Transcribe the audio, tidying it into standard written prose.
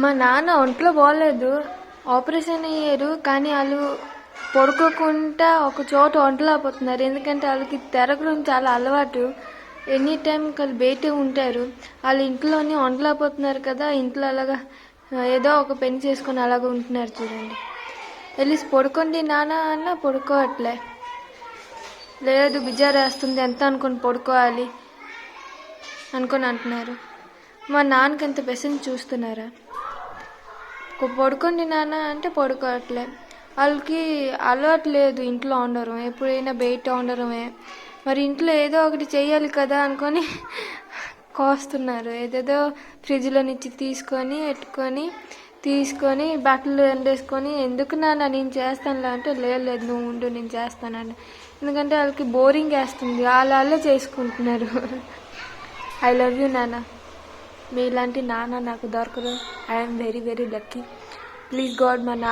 మా నాన్న ఒంట్లో బాగోలేదు, ఆపరేషన్ అయ్యారు. కానీ వాళ్ళు పడుకోకుండా ఒక చోట వంటలేకపోతున్నారు. ఎందుకంటే వాళ్ళకి తిరగడం చాలా అలవాటు. ఎనీ టైం వాళ్ళు బయటే ఉంటారు. వాళ్ళు ఇంట్లోనే వంటలేకపోతున్నారు కదా, ఇంట్లో అలాగా ఏదో ఒక పని చేసుకొని అలాగ ఉంటున్నారు. చూడండి, వెళ్ళి పడుకోండి నాన్న అన్న పడుకోవట్లే. లేదు బిజారేస్తుంది ఎంత అనుకొని పడుకోవాలి అనుకొని అంటున్నారు. మా నాన్నకి ఎంత బెసని చూస్తున్నారా. పడుకోండి నాన్న అంటే పడుకోవట్లే. వాళ్ళకి అలవాటు లేదు ఇంట్లో ఉండడం, ఎప్పుడైనా బయట ఉండడమే. మరి ఇంట్లో ఏదో ఒకటి చెయ్యాలి కదా అనుకొని కోస్తున్నారు. ఏదేదో ఫ్రిడ్జ్లో నుంచి తీసుకొని బట్టలు ఎండేసుకొని, ఎందుకు నాన్న నేను చేస్తానులే అంటే, లేదు నువ్వు ఉండు నేను చేస్తానండి. ఎందుకంటే వాళ్ళకి బోరింగ్ వేస్తుంది, వాళ్ళే చేసుకుంటున్నారు. ఐ లవ్ యూ నాన్న. మీలాంటి నాన్న నాకు దొరకరు. I'm very very lucky. Please God మా నాన్న